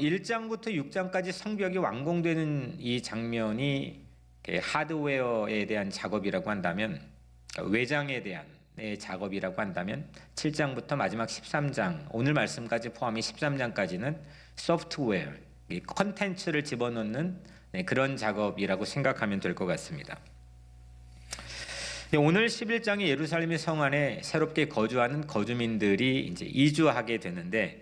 1장부터 6장까지 성벽이 완공되는 이 장면이 하드웨어에 대한 작업이라고 한다면, 외장에 대한 작업이라고 한다면 7장부터 마지막 13장, 오늘 말씀까지 포함해 13장까지는 소프트웨어, 컨텐츠를 집어넣는 그런 작업이라고 생각하면 될 것 같습니다. 오늘 11장의 예루살렘의 성 안에 새롭게 거주하는 거주민들이 이제 이주하게 되는데,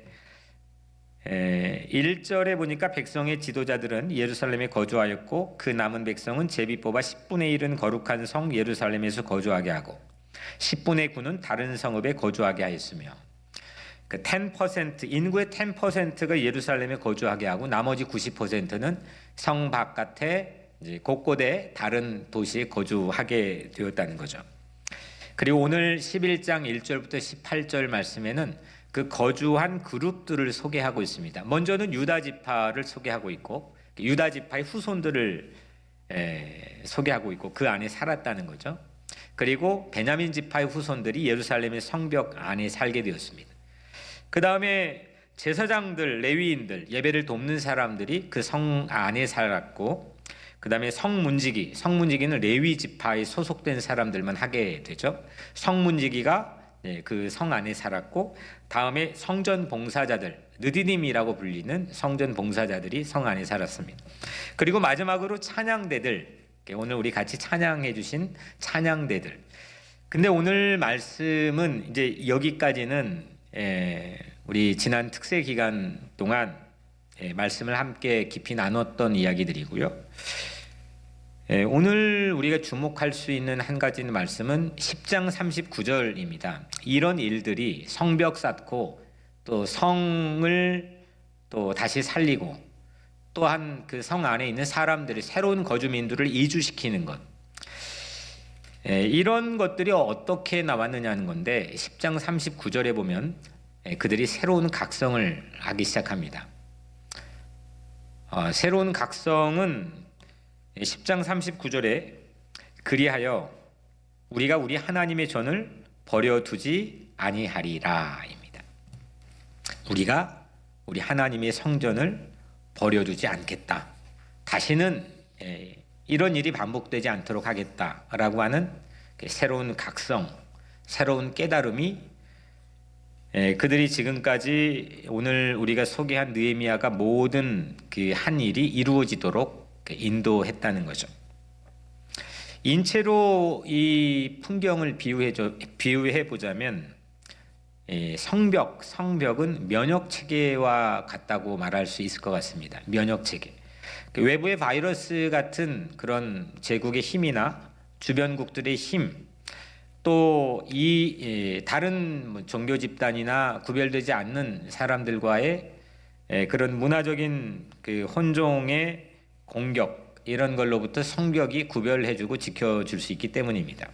1절에 보니까 백성의 지도자들은 예루살렘에 거주하였고 그 남은 백성은 제비 뽑아 10분의 1은 거룩한 성 예루살렘에서 거주하게 하고 10분의 9는 다른 성읍에 거주하게 하였으며, 그 10%, 인구의 10%가 예루살렘에 거주하게 하고 나머지 90%는 성 바깥에 이제 곳곳에 다른 도시에 거주하게 되었다는 거죠. 그리고 오늘 11장 1절부터 18절 말씀에는 그 거주한 그룹들을 소개하고 있습니다. 먼저는 유다 지파를 소개하고 있고 유다 지파의 후손들을 소개하고 있고 그 안에 살았다는 거죠. 그리고 베냐민 지파의 후손들이 예루살렘의 성벽 안에 살게 되었습니다. 그 다음에 제사장들, 레위인들, 예배를 돕는 사람들이 그 성 안에 살았고, 그 다음에 성문지기는 레위 지파에 소속된 사람들만 하게 되죠. 성문지기가 그 성 안에 살았고, 다음에 성전 봉사자들, 느디님이라고 불리는 성전 봉사자들이 성 안에 살았습니다. 그리고 마지막으로 찬양대들, 오늘 우리 같이 찬양해 주신 찬양대들. 근데 오늘 말씀은 이제 여기까지는 우리 지난 특세 기간 동안 말씀을 함께 깊이 나눴던 이야기들이고요. 오늘 우리가 주목할 수 있는 한 가지 말씀은 10장 39절입니다. 이런 일들이 성벽 쌓고 또 성을 또 다시 살리고 또한 그 성 안에 있는 사람들을, 새로운 거주민들을 이주시키는 것, 이런 것들이 어떻게 나왔느냐는 건데 10장 39절에 보면 그들이 새로운 각성을 하기 시작합니다. 새로운 각성은 10장 39절에 그리하여 우리가 우리 하나님의 전을 버려두지 아니하리라입니다. 우리가 우리 하나님의 성전을 버려두지 않겠다. 다시는 이런 일이 반복되지 않도록 하겠다라고 하는 새로운 각성, 새로운 깨달음이 그들이 지금까지 오늘 우리가 소개한 느헤미야가 모든 그 한 일이 이루어지도록 인도했다는 거죠. 인체로 이 풍경을 비유해 보자면 성벽은 면역 체계와 같다고 말할 수 있을 것 같습니다. 면역 체계. 외부의 바이러스 같은 그런 제국의 힘이나 주변국들의 힘, 또 이 다른 종교 집단이나 구별되지 않는 사람들과의 그런 문화적인 그 혼종의 공격, 이런 걸로부터 성벽이 구별해주고 지켜줄 수 있기 때문입니다.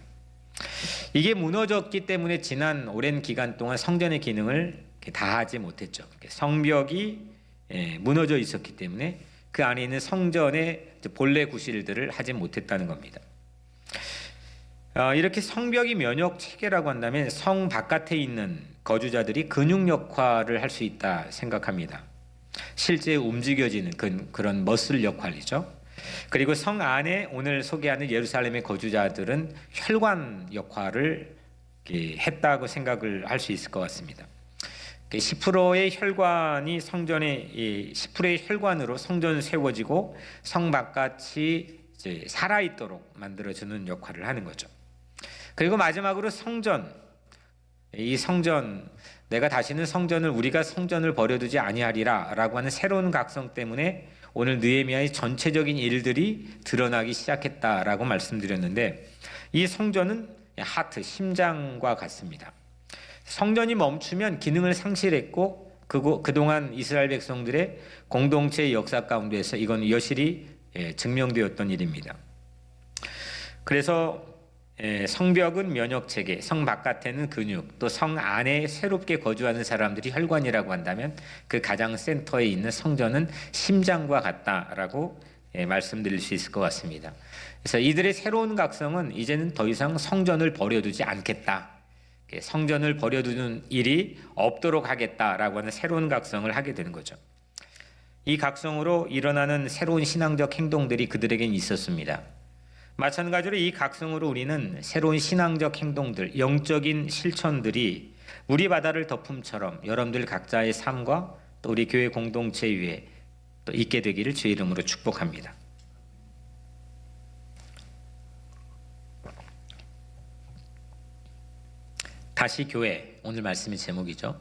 이게 무너졌기 때문에 지난 오랜 기간 동안 성전의 기능을 다하지 못했죠. 성벽이 무너져 있었기 때문에 그 안에 있는 성전의 본래 구실들을 하지 못했다는 겁니다. 이렇게 성벽이 면역 체계라고 한다면 성 바깥에 있는 거주자들이 근육 역할을 할 수 있다 생각합니다. 실제 움직여지는 그런 머슬 역할이죠. 그리고 성 안에 오늘 소개하는 예루살렘의 거주자들은 혈관 역할을 했다고 생각을 할 수 있을 것 같습니다. 10%의 혈관이 성전의 10%의 혈관으로 성전은 세워지고 성 바깥이 이제 살아있도록 만들어주는 역할을 하는 거죠. 그리고 마지막으로 성전, 이 성전, 내가 다시는 우리가 성전을 버려두지 아니하리라 라고 하는 새로운 각성 때문에 오늘 느헤미야의 전체적인 일들이 드러나기 시작했다라고 말씀드렸는데, 이 성전은 하트, 심장과 같습니다. 성전이 멈추면 기능을 상실했고 그동안 이스라엘 백성들의 공동체의 역사 가운데서 이건 여실히 증명되었던 일입니다. 그래서 성벽은 면역체계, 성 바깥에는 근육, 또 성 안에 새롭게 거주하는 사람들이 혈관이라고 한다면 그 가장 센터에 있는 성전은 심장과 같다라고 말씀드릴 수 있을 것 같습니다. 그래서 이들의 새로운 각성은 이제는 더 이상 성전을 버려두지 않겠다, 성전을 버려두는 일이 없도록 하겠다라고 하는 새로운 각성을 하게 되는 거죠. 이 각성으로 일어나는 새로운 신앙적 행동들이 그들에겐 있었습니다. 마찬가지로 이 각성으로 우리는 새로운 신앙적 행동들, 영적인 실천들이 우리 바다를 덮음처럼 여러분들 각자의 삶과 또 우리 교회 공동체 위에 또 있게 되기를 주의 이름으로 축복합니다. 다시 교회, 오늘 말씀의 제목이죠.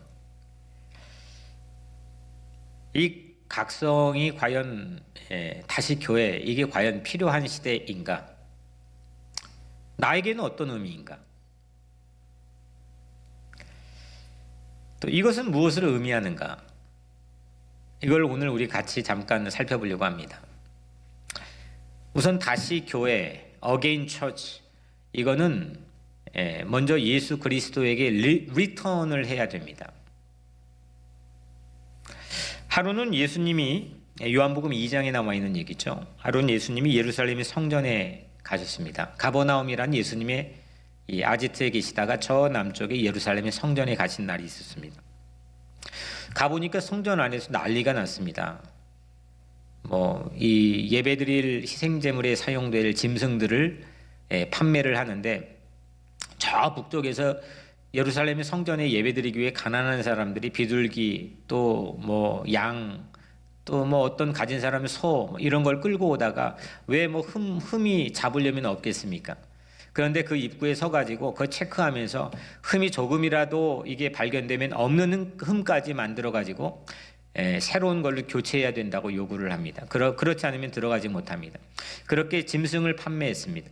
이 각성이 과연 다시 교회, 이게 과연 필요한 시대인가? 나에게는 어떤 의미인가? 또 이것은 무엇을 의미하는가? 이걸 오늘 우리 같이 잠깐 살펴보려고 합니다. 우선 다시 교회, Again Church, 이거는 먼저 예수 그리스도에게 리턴을 해야 됩니다. 하루는 예수님이, 요한복음 2장에 나와 있는 얘기죠. 하루는 예수님이 예루살렘의 성전에 가셨습니다. 가버나움이란 예수님의 이 아지트에 계시다가 저 남쪽에 예루살렘의 성전에 가신 날이 있었습니다. 가보니까 성전 안에서 난리가 났습니다. 이 예배드릴 희생제물에 사용될 짐승들을 판매를 하는데, 저 북쪽에서 예루살렘의 성전에 예배드리기 위해 가난한 사람들이 비둘기, 또 양, 또 어떤 가진 사람의 소 이런 걸 끌고 오다가 왜 흠이 잡으려면 없겠습니까? 그런데 그 입구에 서가지고 그거 체크하면서 흠이 조금이라도 이게 발견되면 없는 흠까지 만들어가지고 새로운 걸로 교체해야 된다고 요구를 합니다. 그렇지 않으면 들어가지 못합니다. 그렇게 짐승을 판매했습니다.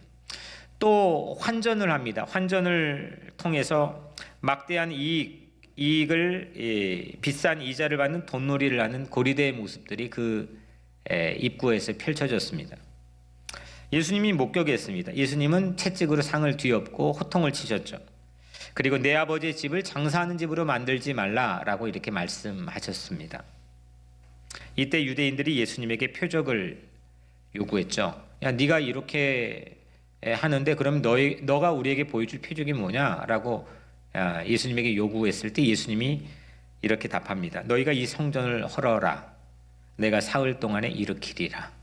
또 환전을 합니다. 환전을 통해서 막대한 이익을 비싼 이자를 받는 돈놀이를 하는 고리대의 모습들이 그 입구에서 펼쳐졌습니다. 예수님이 목격했습니다. 예수님은 채찍으로 상을 뒤엎고 호통을 치셨죠. 그리고 내 아버지의 집을 장사하는 집으로 만들지 말라라고 이렇게 말씀하셨습니다. 이때 유대인들이 예수님에게 표적을 요구했죠. 야, 네가 이렇게 하는데 그럼 너가 우리에게 보여줄 표적이 뭐냐라고 예수님에게 요구했을 때 예수님이 이렇게 답합니다. 너희가 이 성전을 헐어라. 내가 사흘 동안에 일으키리라.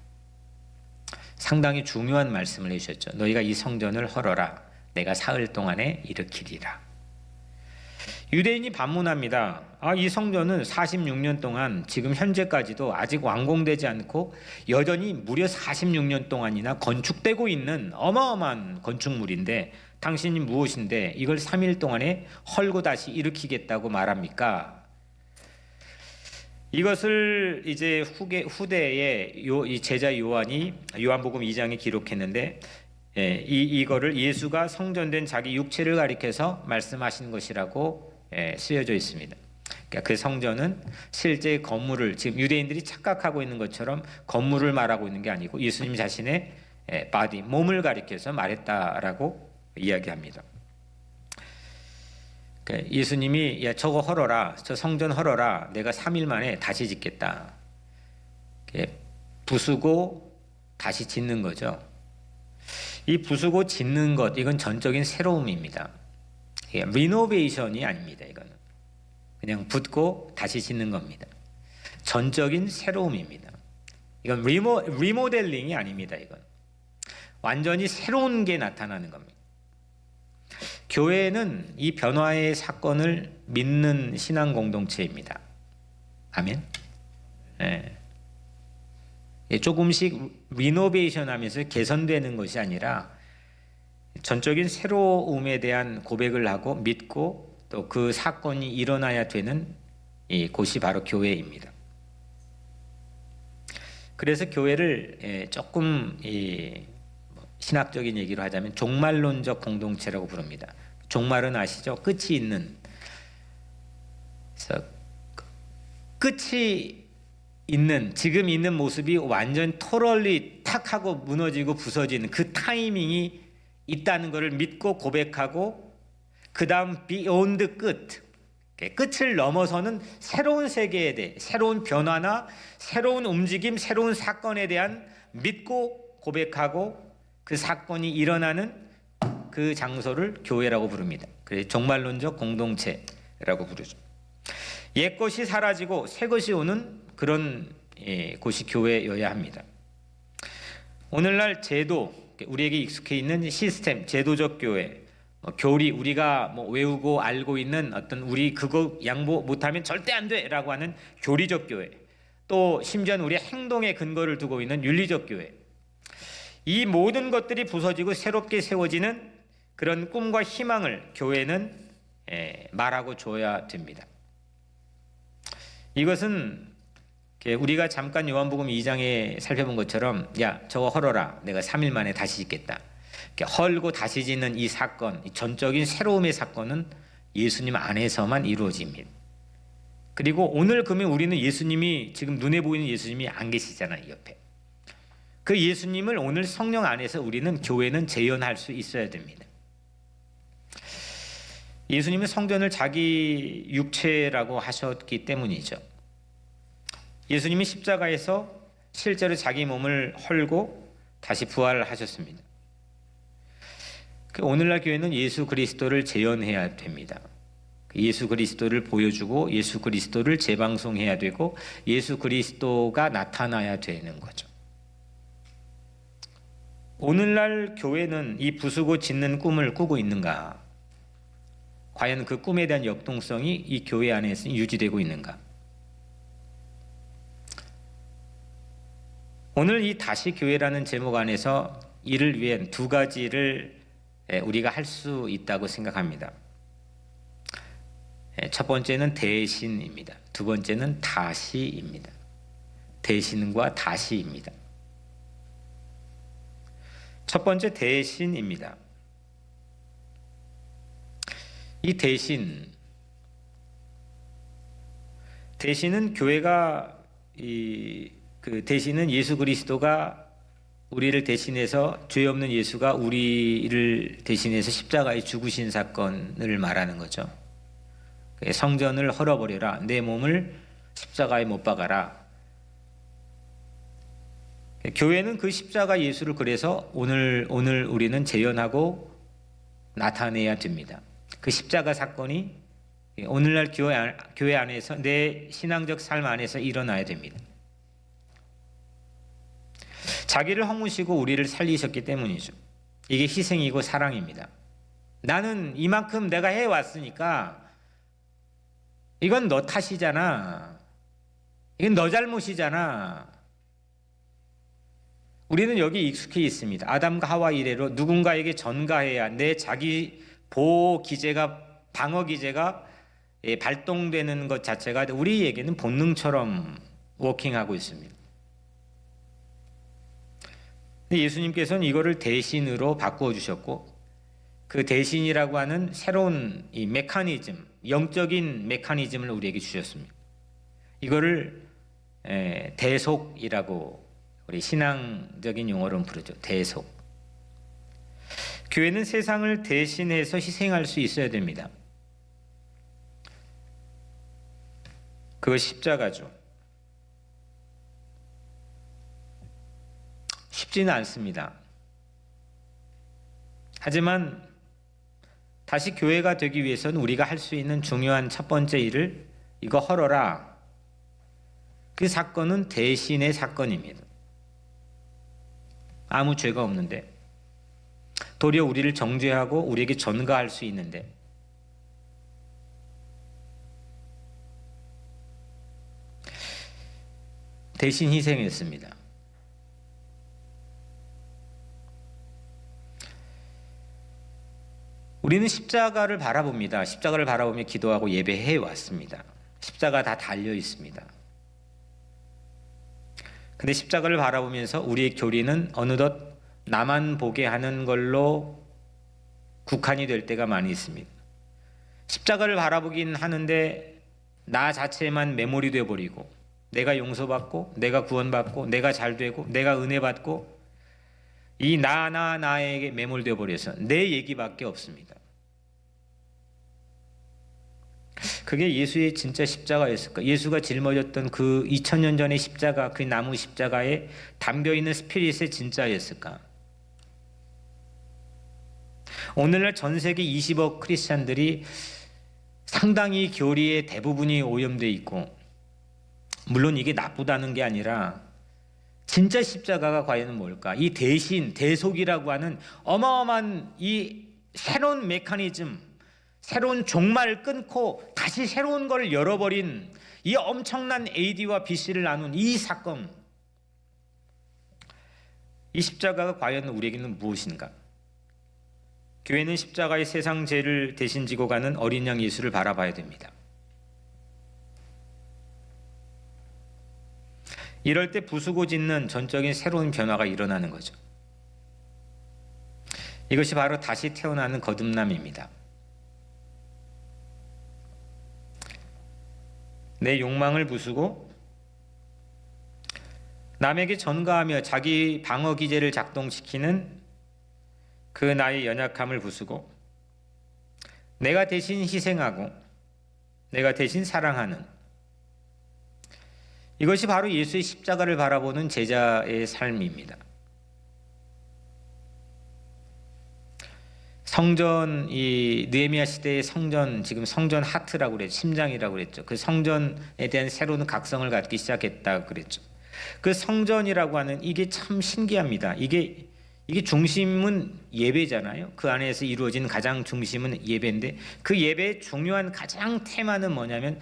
상당히 중요한 말씀을 해주셨죠. 너희가 이 성전을 헐어라. 내가 사흘 동안에 일으키리라. 유대인이 반문합니다. 이 성전은 46년 동안 지금 현재까지도 아직 완공되지 않고 여전히 무려 46년 동안이나 건축되고 있는 어마어마한 건축물인데 당신이 무엇인데 이걸 3일 동안에 헐고 다시 일으키겠다고 말합니까? 이것을 이제 후대에 이 제자 요한이 요한복음 2장에 기록했는데 이거를 예수가 성전된 자기 육체를 가리켜서 말씀하신 것이라고 쓰여져 있습니다. 그러니까 그 성전은 실제 건물을 지금 유대인들이 착각하고 있는 것처럼 건물을 말하고 있는 게 아니고 예수님 자신의 바디, 몸을 가리켜서 말했다라고 이야기합니다. 그러니까 예수님이 야 저거 헐어라, 저 성전 헐어라, 내가 3일 만에 다시 짓겠다. 부수고 다시 짓는 거죠. 이 부수고 짓는 것, 이건 전적인 새로움입니다. 리노베이션이 아닙니다. 이거는 그냥 붓고 다시 짓는 겁니다. 전적인 새로움입니다. 이건 리모델링이 아닙니다. 이건 완전히 새로운 게 나타나는 겁니다. 교회는 이 변화의 사건을 믿는 신앙 공동체입니다. 아멘. 조금씩 리노베이션 하면서 개선되는 것이 아니라 전적인 새로움에 대한 고백을 하고 믿고 또 그 사건이 일어나야 되는 이 곳이 바로 교회입니다. 그래서 교회를 조금 신학적인 얘기로 하자면 종말론적 공동체라고 부릅니다. 종말은 아시죠? 끝이 있는. 그래서 끝이 있는, 지금 있는 모습이 완전 토럴리 탁 하고 무너지고 부서지는 그 타이밍이 있다는 것을 믿고 고백하고 그 다음 비욘드 끝을 넘어서는 새로운 세계에 대해 새로운 변화나 새로운 움직임, 새로운 사건에 대한 믿고 고백하고 그 사건이 일어나는 그 장소를 교회라고 부릅니다. 그래서 종말론적 공동체라고 부르죠. 옛것이 사라지고 새것이 오는 그런 곳이 교회여야 합니다. 오늘날 제도, 우리에게 익숙해 있는 시스템, 제도적 교회, 교리, 우리가 외우고 알고 있는 어떤 우리 그거 양보 못하면 절대 안 돼라고 하는 교리적 교회, 또 심지어는 우리의 행동에 근거를 두고 있는 윤리적 교회, 이 모든 것들이 부서지고 새롭게 세워지는 그런 꿈과 희망을 교회는 말하고 줘야 됩니다. 이것은 우리가 잠깐 요한복음 2장에 살펴본 것처럼 야 저거 헐어라 내가 3일 만에 다시 짓겠다, 헐고 다시 짓는 이 사건, 이 전적인 새로움의 사건은 예수님 안에서만 이루어집니다. 그리고 오늘 그러면 우리는 예수님이 지금 눈에 보이는 예수님이 안 계시잖아요. 옆에 그 예수님을 오늘 성령 안에서 우리는 교회는 재현할 수 있어야 됩니다. 예수님은 성전을 자기 육체라고 하셨기 때문이죠. 예수님이 십자가에서 실제로 자기 몸을 헐고 다시 부활하셨습니다. 오늘날 교회는 예수 그리스도를 재현해야 됩니다. 예수 그리스도를 보여주고 예수 그리스도를 재방송해야 되고 예수 그리스도가 나타나야 되는 거죠. 오늘날 교회는 이 부수고 짓는 꿈을 꾸고 있는가? 과연 그 꿈에 대한 역동성이 이 교회 안에서 유지되고 있는가? 오늘 이 다시 교회라는 제목 안에서 이를 위한 두 가지를 우리가 할 수 있다고 생각합니다. 첫 번째는 대신입니다. 두 번째는 다시입니다. 대신과 다시입니다. 첫 번째 대신입니다. 이 대신은 교회가 대신은 예수 그리스도가 우리를 대신해서 죄 없는 예수가 우리를 대신해서 십자가에 죽으신 사건을 말하는 거죠. 성전을 헐어버려라, 내 몸을 십자가에 못 박아라. 교회는 그 십자가 예수를 그래서 오늘 우리는 재현하고 나타내야 됩니다. 그 십자가 사건이 오늘날 교회 안에서 내 신앙적 삶 안에서 일어나야 됩니다. 자기를 허무시고 우리를 살리셨기 때문이죠. 이게 희생이고 사랑입니다. 나는 이만큼 내가 해왔으니까 이건 너 탓이잖아. 이건 너 잘못이잖아. 우리는 여기 익숙해 있습니다. 아담과 하와 이래로 누군가에게 전가해야 내 자기 보호 기제가, 방어 기제가 발동되는 것 자체가 우리에게는 본능처럼 워킹하고 있습니다. 예수님께서는 이거를 대신으로 바꾸어 주셨고, 그 대신이라고 하는 새로운 이 메커니즘, 영적인 메커니즘을 우리에게 주셨습니다. 이거를 대속이라고 우리 신앙적인 용어로는 부르죠. 대속. 교회는 세상을 대신해서 희생할 수 있어야 됩니다. 그것이 십자가죠. 쉽지는 않습니다. 하지만 다시 교회가 되기 위해서는 우리가 할 수 있는 중요한 첫 번째 일을 이거 헐어라. 그 사건은 대신의 사건입니다. 아무 죄가 없는데, 도리어 우리를 정죄하고 우리에게 전가할 수 있는데, 대신 희생했습니다. 우리는 십자가를 바라봅니다. 십자가를 바라보며 기도하고 예배해 왔습니다. 십자가 다 달려 있습니다. 근데 십자가를 바라보면서 우리의 교리는 어느덧 나만 보게 하는 걸로 국한이 될 때가 많이 있습니다. 십자가를 바라보긴 하는데 나 자체만 메모리 되어버리고, 내가 용서받고, 내가 구원받고, 내가 잘되고, 내가 은혜받고, 이 나에게 매몰되어 버려서 내 얘기밖에 없습니다. 그게 예수의 진짜 십자가였을까? 예수가 짊어졌던 그 2000년 전의 십자가, 그 나무 십자가에 담겨있는 스피릿의 진짜였을까? 오늘날 전 세계 20억 크리스찬들이 상당히 교리의 대부분이 오염되어 있고, 물론 이게 나쁘다는 게 아니라 진짜 십자가가 과연 뭘까? 이 대신, 대속이라고 하는 어마어마한 이 새로운 메커니즘, 새로운 종말을 끊고 다시 새로운 걸 열어버린 이 엄청난 AD와 BC를 나눈 이 사건, 이 십자가가 과연 우리에게는 무엇인가? 교회는 십자가의 세상 죄를 대신 지고 가는 어린 양 예수를 바라봐야 됩니다. 이럴 때 부수고 짓는 전적인 새로운 변화가 일어나는 거죠. 이것이 바로 다시 태어나는 거듭남입니다. 내 욕망을 부수고 남에게 전가하며 자기 방어 기제를 작동시키는 그 나의 연약함을 부수고 내가 대신 희생하고 내가 대신 사랑하는, 이것이 바로 예수의 십자가를 바라보는 제자의 삶입니다. 성전, 이 느헤미야 시대의 성전, 지금 성전 하트라고 그랬죠. 심장이라고 그랬죠. 그 성전에 대한 새로운 각성을 갖기 시작했다고 그랬죠. 그 성전이라고 하는 이게 참 신기합니다. 이게 중심은 예배잖아요. 그 안에서 이루어진 가장 중심은 예배인데, 그 예배의 중요한 가장 테마는 뭐냐면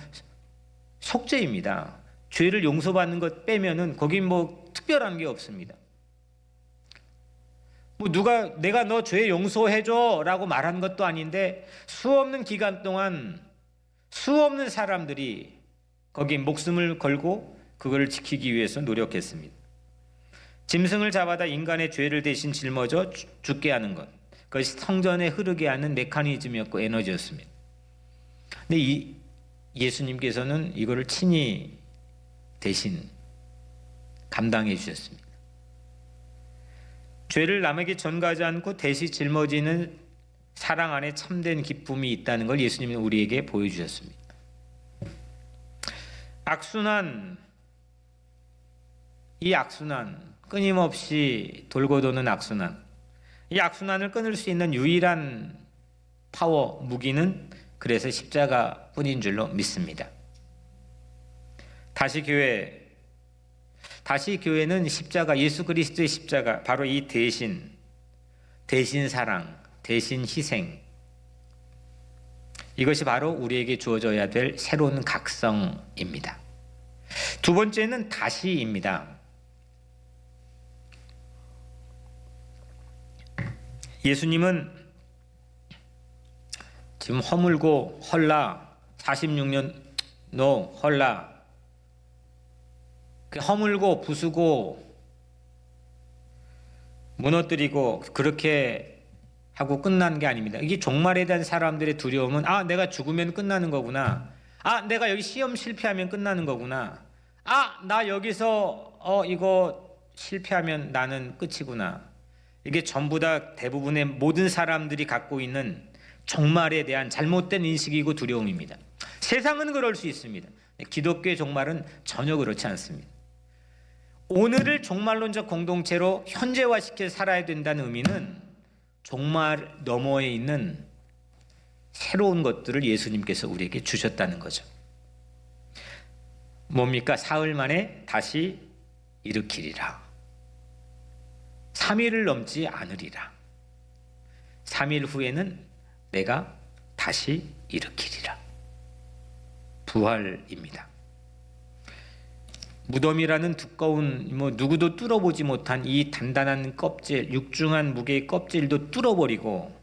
속죄입니다. 죄를 용서받는 것 빼면은 거긴 뭐 특별한 게 없습니다. 뭐 누가 내가 너 죄 용서해줘라고 말한 것도 아닌데 수없는 기간 동안 수없는 사람들이 거기 목숨을 걸고 그걸 지키기 위해서 노력했습니다. 짐승을 잡아다 인간의 죄를 대신 짊어져 죽게 하는 것, 그것이 성전에 흐르게 하는 메커니즘이었고 에너지였습니다. 근데 예수님께서는 이거를 친히 대신 감당해 주셨습니다. 죄를 남에게 전가하지 않고 대신 짊어지는 사랑 안에 참된 기쁨이 있다는 걸 예수님은 우리에게 보여주셨습니다. 이 악순환, 끊임없이 돌고 도는 악순환, 이 악순환을 끊을 수 있는 유일한 파워, 무기는 그래서 십자가뿐인 줄로 믿습니다. 다시 교회는 십자가, 예수 그리스도의 십자가, 바로 이 대신 사랑, 대신 희생, 이것이 바로 우리에게 주어져야 될 새로운 각성입니다. 두 번째는 다시입니다. 예수님은 지금 허물고 헐라 46년 헐라, 허물고 부수고 무너뜨리고 그렇게 하고 끝난 게 아닙니다. 이게 종말에 대한 사람들의 두려움은 내가 죽으면 끝나는 거구나. 내가 여기 시험 실패하면 끝나는 거구나. 나 여기서 이거 실패하면 나는 끝이구나. 이게 전부 다 대부분의 모든 사람들이 갖고 있는 종말에 대한 잘못된 인식이고 두려움입니다. 세상은 그럴 수 있습니다. 기독교의 종말은 전혀 그렇지 않습니다. 오늘을 종말론적 공동체로 현재화시켜 살아야 된다는 의미는 종말 너머에 있는 새로운 것들을 예수님께서 우리에게 주셨다는 거죠. 뭡니까? 사흘 만에 다시 일으키리라. 3일을 넘지 않으리라. 3일 후에는 내가 다시 일으키리라. 부활입니다. 무덤이라는 두꺼운 누구도 뚫어보지 못한 이 단단한 껍질, 육중한 무게의 껍질도 뚫어버리고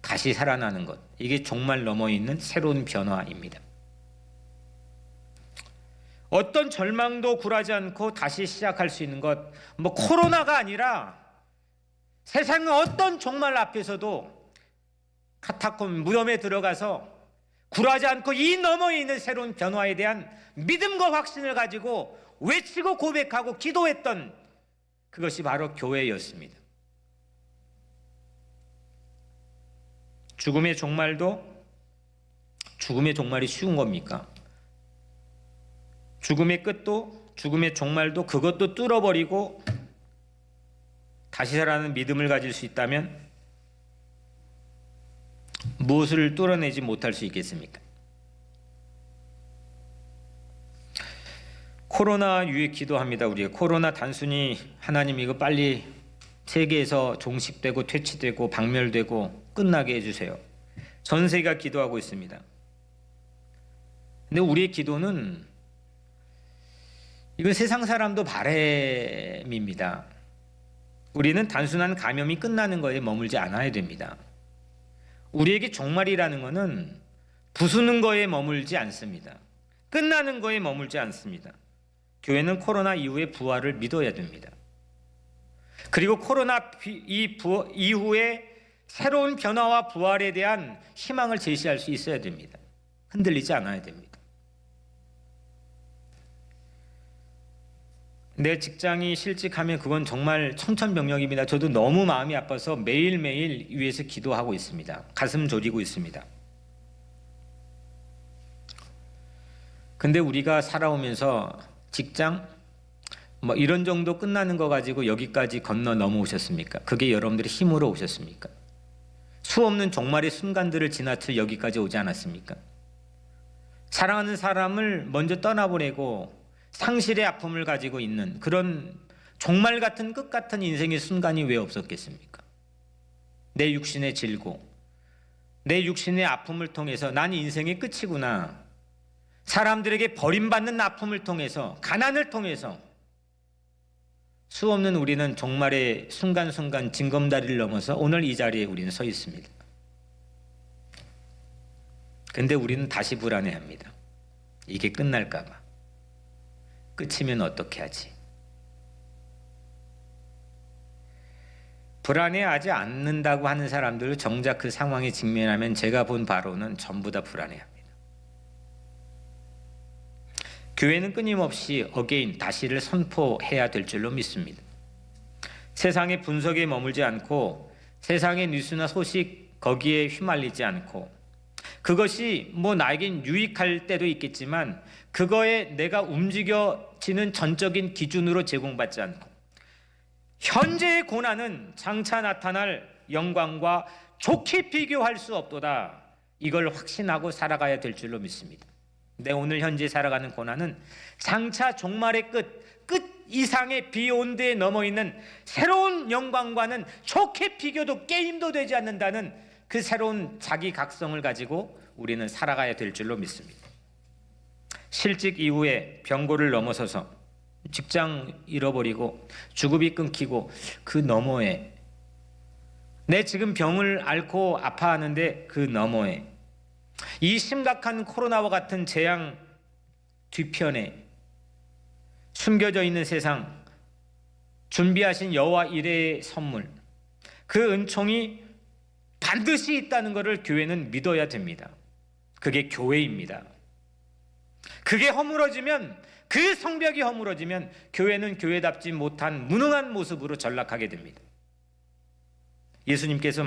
다시 살아나는 것, 이게 종말 넘어 있는 새로운 변화입니다. 어떤 절망도 굴하지 않고 다시 시작할 수 있는 것, 코로나가 아니라 세상의 어떤 종말 앞에서도 카타콤 무덤에 들어가서 굴하지 않고 이 너머에 있는 새로운 변화에 대한 믿음과 확신을 가지고 외치고 고백하고 기도했던 그것이 바로 교회였습니다. 죽음의 종말이 쉬운 겁니까? 죽음의 끝도, 죽음의 종말도, 그것도 뚫어버리고 다시 살아나는 믿음을 가질 수 있다면 무엇을 뚫어내지 못할 수 있겠습니까? 코로나 위해 기도합니다. 우리 코로나 단순히 하나님 이거 빨리 세계에서 종식되고 퇴치되고 박멸되고 끝나게 해주세요. 전 세계가 기도하고 있습니다. 근데 우리의 기도는 이건 세상 사람도 바램입니다. 우리는 단순한 감염이 끝나는 거에 머물지 않아야 됩니다. 우리에게 종말이라는 것은 부수는 거에 머물지 않습니다. 끝나는 거에 머물지 않습니다. 교회는 코로나 이후의 부활을 믿어야 됩니다. 그리고 코로나 이후에 새로운 변화와 부활에 대한 희망을 제시할 수 있어야 됩니다. 흔들리지 않아야 됩니다. 내 직장이 실직하면 그건 정말 청천벽력입니다. 저도 너무 마음이 아파서 매일매일 위해서 기도하고 있습니다. 가슴 졸이고 있습니다. 근데 우리가 살아오면서 직장 뭐 이런 정도 끝나는 거 가지고 여기까지 건너 넘어오셨습니까? 그게 여러분들의 힘으로 오셨습니까? 수없는 종말의 순간들을 지나쳐 여기까지 오지 않았습니까? 사랑하는 사람을 먼저 떠나보내고 상실의 아픔을 가지고 있는 그런 종말 같은 끝 같은 인생의 순간이 왜 없었겠습니까? 내 육신의 질고 내 육신의 아픔을 통해서 난 인생의 끝이구나. 사람들에게 버림받는 아픔을 통해서 가난을 통해서 수없는 우리는 종말의 순간순간 징검다리를 넘어서 오늘 이 자리에 우리는 서 있습니다. 근데 우리는 다시 불안해합니다. 이게 끝날까 봐. 끝이면 어떻게 하지? 불안해하지 않는다고 하는 사람들 정작 그 상황에 직면하면 제가 본 바로는 전부 다 불안해합니다. 교회는 끊임없이 어게인 다시를 선포해야 될 줄로 믿습니다. 세상의 분석에 머물지 않고 세상의 뉴스나 소식 거기에 휘말리지 않고 그것이 뭐 나에겐 유익할 때도 있겠지만 그거에 내가 움직여지는 전적인 기준으로 제공받지 않고 현재의 고난은 장차 나타날 영광과 좋게 비교할 수 없도다. 이걸 확신하고 살아가야 될 줄로 믿습니다. 내 오늘 현재 살아가는 고난은 장차 종말의 끝 이상의 비욘드에 넘어있는 새로운 영광과는 좋게 비교도 게임도 되지 않는다는 그 새로운 자기 각성을 가지고 우리는 살아가야 될 줄로 믿습니다. 실직 이후에 병고를 넘어서서 직장 잃어버리고 주급이 끊기고 그 너머에 내 지금 병을 앓고 아파하는데 그 너머에 이 심각한 코로나와 같은 재앙 뒤편에 숨겨져 있는 세상 준비하신 여호와 이레의 선물 그 은총이 반드시 있다는 것을 교회는 믿어야 됩니다. 그게 교회입니다. 그게 허물어지면 그 성벽이 허물어지면 교회는 교회답지 못한 무능한 모습으로 전락하게 됩니다. 예수님께서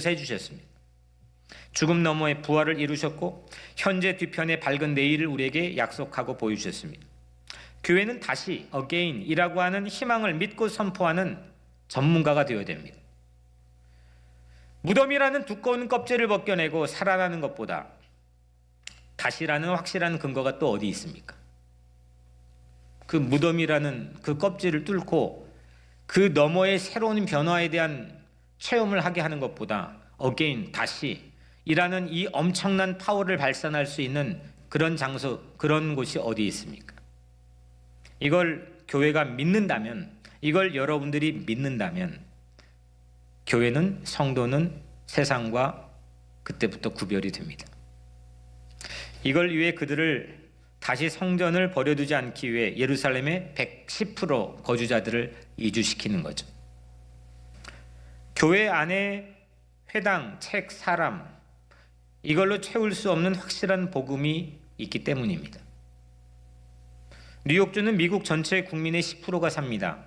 해주셨습니다. 죽음 너머의 부활을 이루셨고 현재 뒤편의 밝은 내일을 우리에게 약속하고 보여주셨습니다. 교회는 다시 again이라고 하는 희망을 믿고 선포하는 전문가가 되어야 됩니다. 무덤이라는 두꺼운 껍질을 벗겨내고 살아나는 것보다 다시라는 확실한 근거가 또 어디 있습니까? 그 무덤이라는 그 껍질을 뚫고 그 너머의 새로운 변화에 대한 체험을 하게 하는 것보다 again, 다시 이라는 이 엄청난 파워를 발산할 수 있는 그런 장소, 그런 곳이 어디 있습니까? 이걸 교회가 믿는다면, 이걸 여러분들이 믿는다면 교회는, 성도는 세상과 그때부터 구별이 됩니다. 이걸 위해 그들을 다시 성전을 버려두지 않기 위해 예루살렘의 110% 거주자들을 이주시키는 거죠. 교회 안에 회당, 책, 사람 이걸로 채울 수 없는 확실한 복음이 있기 때문입니다. 뉴욕주는 미국 전체 국민의 10%가 삽니다.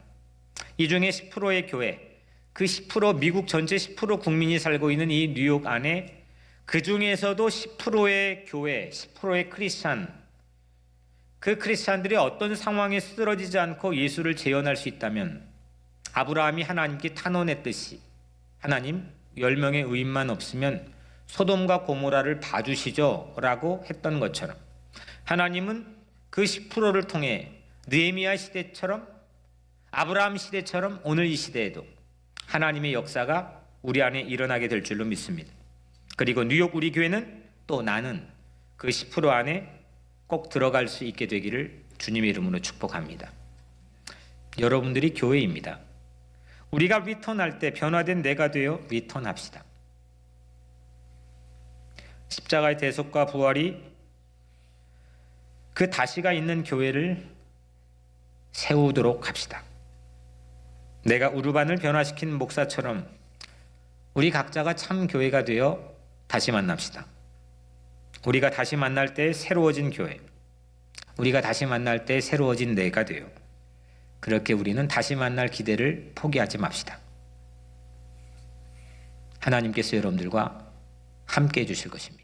이 중에 10%의 교회, 그 10% 미국 전체 10% 국민이 살고 있는 이 뉴욕 안에 그 중에서도 10%의 교회, 10%의 크리스찬, 그 크리스찬들이 어떤 상황에 쓰러지지 않고 예수를 재현할 수 있다면 아브라함이 하나님께 탄원했듯이 하나님 10명의 의인만 없으면 소돔과 고모라를 봐주시죠 라고 했던 것처럼 하나님은 그 10%를 통해 느헤미야 시대처럼 아브라함 시대처럼 오늘 이 시대에도 하나님의 역사가 우리 안에 일어나게 될 줄로 믿습니다. 그리고 뉴욕 우리 교회는 또 나는 그 10% 안에 꼭 들어갈 수 있게 되기를 주님의 이름으로 축복합니다. 여러분들이 교회입니다. 우리가 리턴할 때 변화된 내가 되어 리턴합시다. 십자가의 대속과 부활이 그 다시가 있는 교회를 세우도록 합시다. 내가 우르반을 변화시킨 목사처럼 우리 각자가 참 교회가 되어 다시 만납시다. 우리가 다시 만날 때 새로워진 교회, 우리가 다시 만날 때 새로워진 내가 되어 그렇게 우리는 다시 만날 기대를 포기하지 맙시다. 하나님께서 여러분들과 함께 해주실 것입니다.